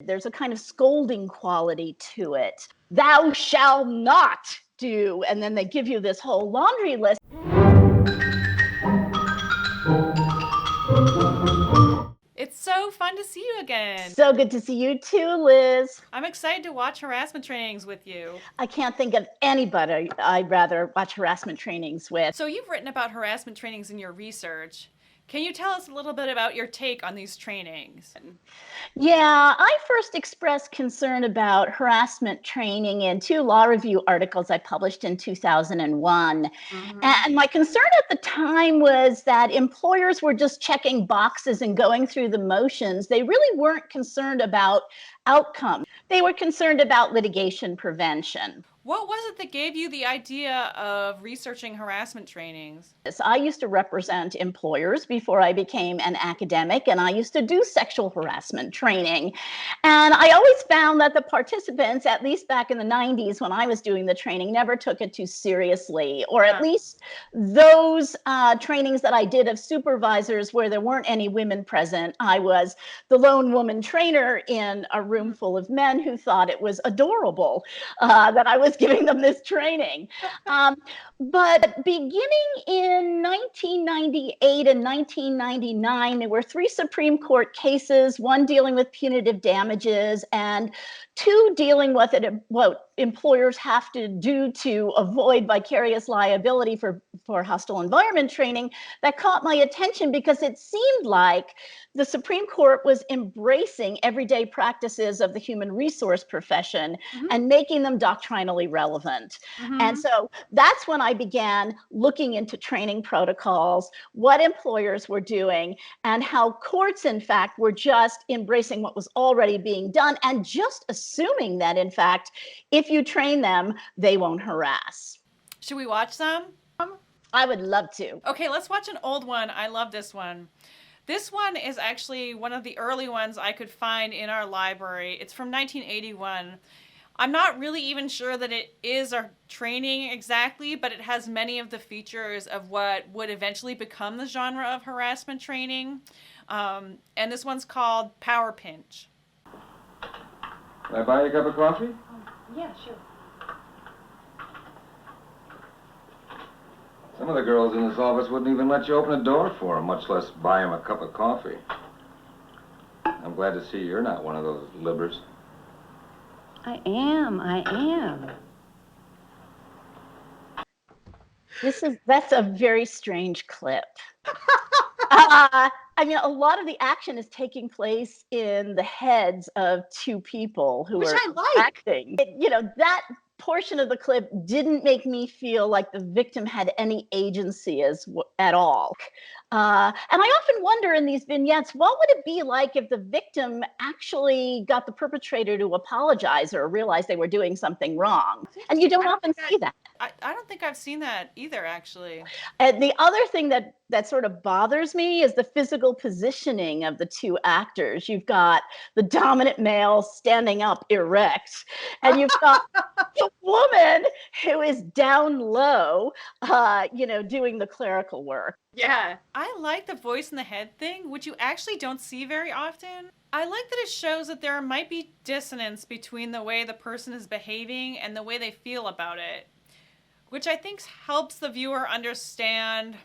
There's a kind of scolding quality to it. Thou shalt not do, and then they give you this whole laundry list. It's so fun to see you again. So good to see you too, Liz. I'm excited to watch harassment trainings with you. I can't think of anybody I'd rather watch harassment trainings with. So you've written about harassment trainings in your research. Can you tell us a little bit about your take on these trainings? Yeah, I first expressed concern about harassment training in 2 law review articles I published in 2001. And my concern at the time was that employers were just checking boxes and going through the motions. They really weren't concerned about outcomes. They were concerned about litigation prevention. What was it that gave you the idea of researching harassment trainings? I used to represent employers before I became an academic, and I used to do sexual harassment training. And I always found that the participants, at least back in the 90s when I was doing the training, never took it too seriously, or at least those trainings that I did of supervisors where there weren't any women present. I was the lone woman trainer in a room full of men who thought it was adorable that I was giving them this training. But beginning in 1998 and 1999, there were 3 Supreme Court cases, one dealing with punitive damages and 2 dealing with what employers have to do to avoid vicarious liability for hostile environment training, that caught my attention because it seemed like the Supreme Court was embracing everyday practices of the human resource profession and making them doctrinally relevant. And so that's when I began looking into training protocols, what employers were doing, and how courts, in fact, were just embracing what was already being done and just assuming that, in fact, if you train them, they won't harass. Should we watch some? I would love to. Okay, let's watch an old one. I love this one. This one is actually one of the early ones I could find in our library. It's from 1981. I'm not really even sure that it is a training exactly, but it has many of the features of what would eventually become the genre of harassment training. And this one's called Power Pinch. Can I buy you a cup of coffee? Yeah, sure. Some of the girls in this office wouldn't even let you open a door for them, much less buy them a cup of coffee. I'm glad to see you're not one of those libbers. I am. That's a very strange clip. I mean, a lot of the action is taking place in the heads of 2 people who are acting. That portion of the clip didn't make me feel like the victim had any agency at all. And I often wonder in these vignettes, what would it be like if the victim actually got the perpetrator to apologize or realize they were doing something wrong? And you don't often see that. I don't think I've seen that either, actually. And the other thing that sort of bothers me is the physical positioning of the 2 actors. You've got the dominant male standing up erect, and you've got the woman who is down low, doing the clerical work. Yeah. I like the voice in the head thing, which you actually don't see very often. I like that it shows that there might be dissonance between the way the person is behaving and the way they feel about it, which I think helps the viewer understand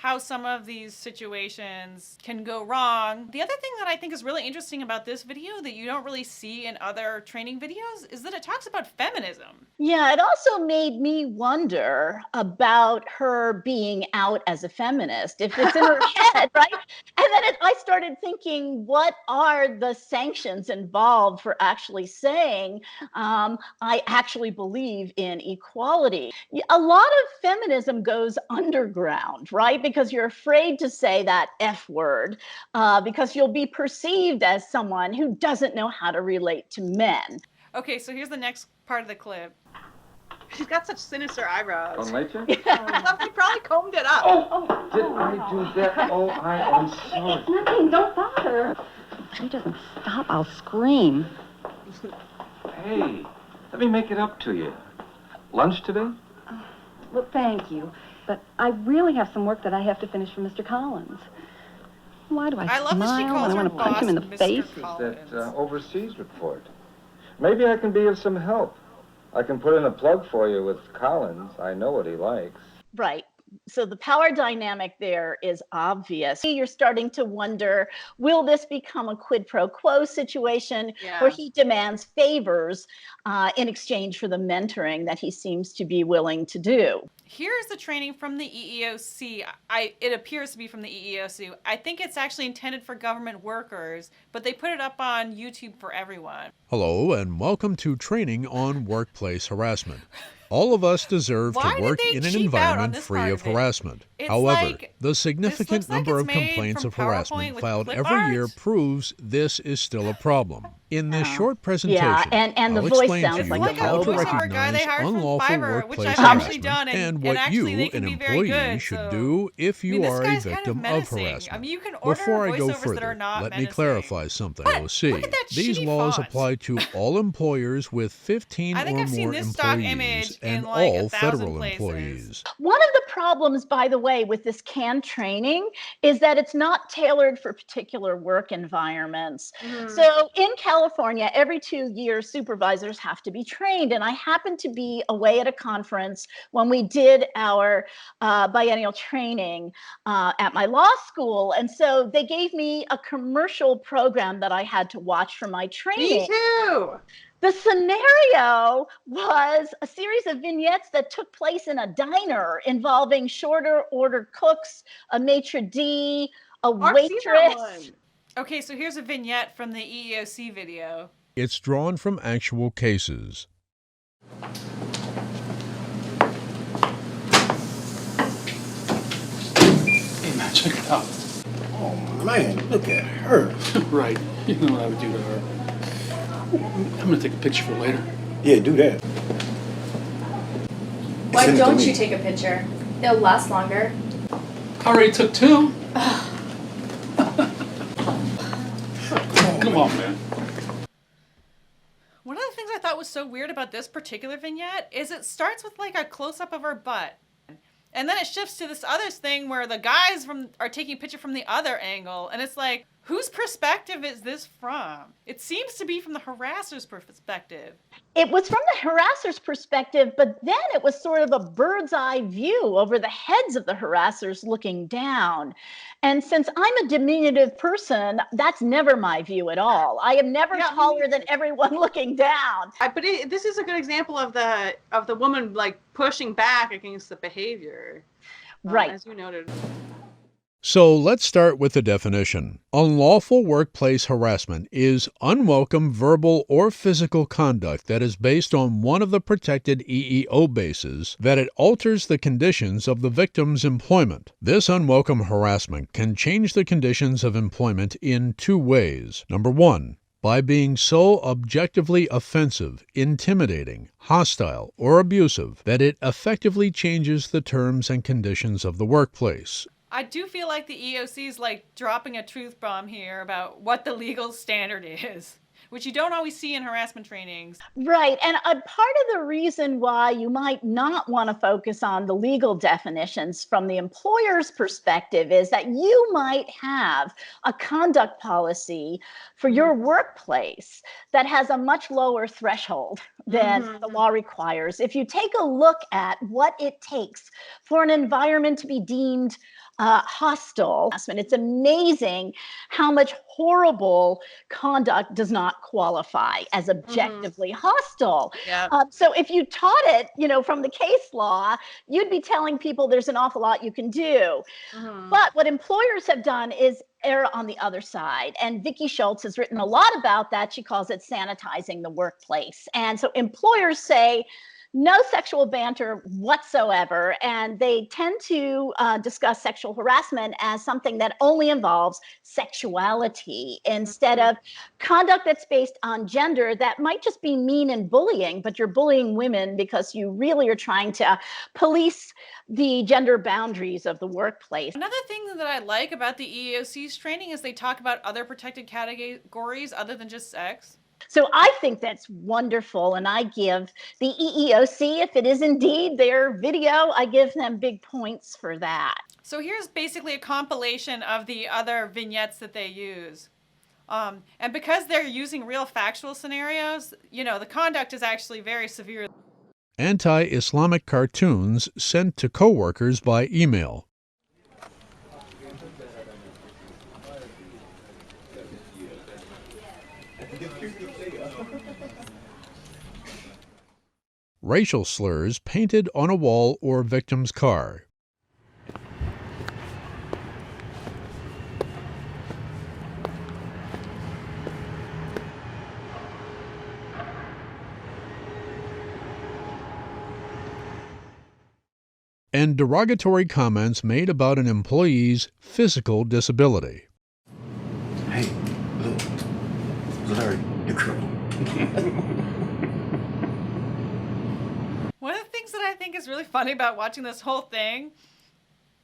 how some of these situations can go wrong. The other thing that I think is really interesting about this video that you don't really see in other training videos is that it talks about feminism. Yeah, it also made me wonder about her being out as a feminist, if it's in her head, right? And then I started thinking, what are the sanctions involved for actually saying, I actually believe in equality? A lot of feminism goes underground, right? Because you're afraid to say that F word, because you'll be perceived as someone who doesn't know how to relate to men. Okay, so here's the next part of the clip. She's got such sinister eyebrows. On later? Somebody probably combed it up. Did I do that? Oh, I am sorry. It's nothing. Don't bother. If she doesn't stop, I'll scream. Hey, let me make it up to you. Lunch today? Well, thank you. But I really have some work that I have to finish for Mr. Collins. Why do I I love that she smile calls when I her want to punch boss him in the Mr. face? Collins. That overseas report. Maybe I can be of some help. I can put in a plug for you with Collins. I know what he likes. Right. So the power dynamic there is obvious. You're starting to wonder, will this become a quid pro quo situation where Yeah. he demands favors in exchange for the mentoring that he seems to be willing to do? Here's the training from the EEOC. It appears to be from the EEOC. I think it's actually intended for government workers, but they put it up on YouTube for everyone. Hello, and welcome to Training on Workplace Harassment. All of us deserve Why to did work they in an cheap out on environment this free part of of it? harassment. It's However, like- the this significant looks like number it's of made complaints from of PowerPoint harassment with filed clip every year art. proves this is still a problem. In this Yeah. short presentation, Yeah, and the I'll voice explain to sounds you like Like a how to robot. voiceover guy they recognize hired from unlawful Fiverr, which workplace I've actually harassment done, and what actually they you, can an be very employee, good, should so- do if you this are a guy's kind victim of menacing. harassment. You can order Before I go voiceovers that are further, not let me menacing. clarify something, What? OC. Look at that These shitty laws font. apply to all employers with 15 I think or I've seen more this stock employees image and in, like, all 1,000 federal places. employees. One of the problems, by the way, with this canned training is that it's not tailored for particular work environments. So in California, every 2 years, supervisors have to be trained. And I happened to be away at a conference when we did our biennial training at my law school. And so they gave me a commercial program that I had to watch for my training. Me too. The scenario was a series of vignettes that took place in a diner involving shorter order cooks, a maitre d', a I've seen that one. waitress. Okay, so here's a vignette from the EEOC video. It's drawn from actual cases. Hey man, check it out. Oh man, look at her. Right, you know what I would do to her. I'm gonna take a picture for later. Yeah, do that. Why Send it to don't me. you take a picture? It'll last longer. I already took 2. Come on, man. One of the things I thought was so weird about this particular vignette is it starts with like a close-up of her butt. And then it shifts to this other thing where the guys are taking a picture from the other angle. And it's like, whose perspective is this from? It seems to be from the harasser's perspective. It was from the harasser's perspective, but then it was sort of a bird's eye view over the heads of the harassers looking down. And since I'm a diminutive person, that's never my view at all. I am never Yeah, me taller neither. than everyone looking down. But this is a good example of the woman like pushing back against the behavior. Right. As you noted. So let's start with the definition. Unlawful workplace harassment is unwelcome verbal or physical conduct that is based on one of the protected EEO bases that it alters the conditions of the victim's employment. This unwelcome harassment can change the conditions of employment in 2 ways. Number 1, by being so objectively offensive, intimidating, hostile, or abusive that it effectively changes the terms and conditions of the workplace. I do feel like the EEOC is like dropping a truth bomb here about what the legal standard is, which you don't always see in harassment trainings. Right. And a part of the reason why you might not want to focus on the legal definitions from the employer's perspective is that you might have a conduct policy for your workplace that has a much lower threshold than the law requires. If you take a look at what it takes for an environment to be deemed hostile, it's amazing how much horrible conduct does not qualify as objectively hostile. Yeah. So if you taught it, from the case law, you'd be telling people there's an awful lot you can do. But what employers have done is err on the other side. And Vicki Schultz has written a lot about that. She calls it sanitizing the workplace. And so employers say, no sexual banter whatsoever. And they tend to discuss sexual harassment as something that only involves sexuality instead of conduct that's based on gender that might just be mean and bullying, but you're bullying women because you really are trying to police the gender boundaries of the workplace. Another thing that I like about the EEOC's training is they talk about other protected categories other than just sex. So I think that's wonderful, and I give the EEOC, if it is indeed their video, I give them big points for that. So here's basically a compilation of the other vignettes that they use. And because they're using real factual scenarios, the conduct is actually very severe. Anti-Islamic cartoons sent to coworkers by email. Racial slurs painted on a wall or victim's car. And derogatory comments made about an employee's physical disability. Hey, look. Larry, you're trouble. One of the things that I think is really funny about watching this whole thing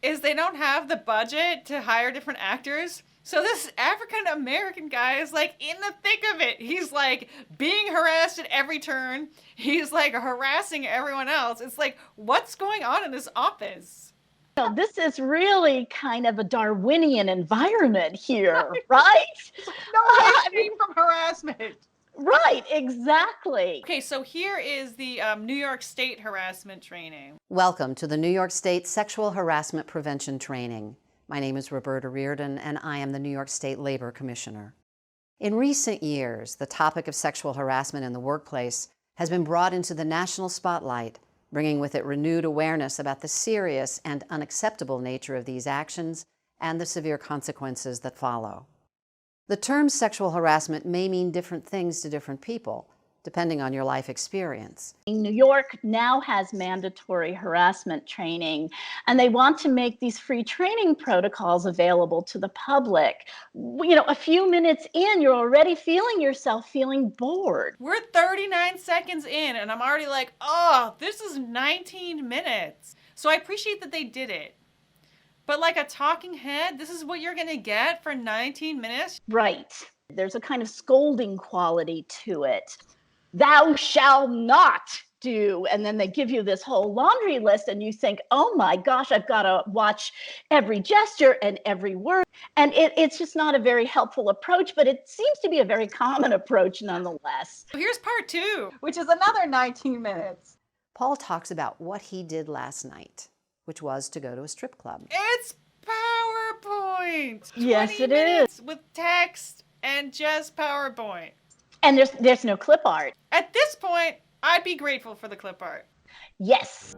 is they don't have the budget to hire different actors. So this African American guy is like in the thick of it. He's like being harassed at every turn. He's like harassing everyone else. It's like, what's going on in this office? This is really kind of a Darwinian environment here, right? No escape from harassment. Right, exactly. Okay, so here is the New York State harassment training. Welcome to the New York State Sexual Harassment Prevention Training. My name is Roberta Reardon, and I am the New York State Labor Commissioner. In recent years, the topic of sexual harassment in the workplace has been brought into the national spotlight, bringing with it renewed awareness about the serious and unacceptable nature of these actions and the severe consequences that follow. The term sexual harassment may mean different things to different people, depending on your life experience. New York now has mandatory harassment training, and they want to make these free training protocols available to the public. A few minutes in, you're already feeling bored. We're 39 seconds in, and I'm already like, oh, this is 19 minutes. So I appreciate that they did it. But like a talking head, this is what you're going to get for 19 minutes? Right. There's a kind of scolding quality to it. Thou shalt not do. And then they give you this whole laundry list, and you think, oh my gosh, I've got to watch every gesture and every word. And it's just not a very helpful approach, but it seems to be a very common approach nonetheless. Here's part 2, which is another 19 minutes. Paul talks about what he did last night, which was to go to a strip club. It's PowerPoint. Yes, 20 it minutes is. with text and just PowerPoint. And there's no clip art. At this point, I'd be grateful for the clip art. Yes.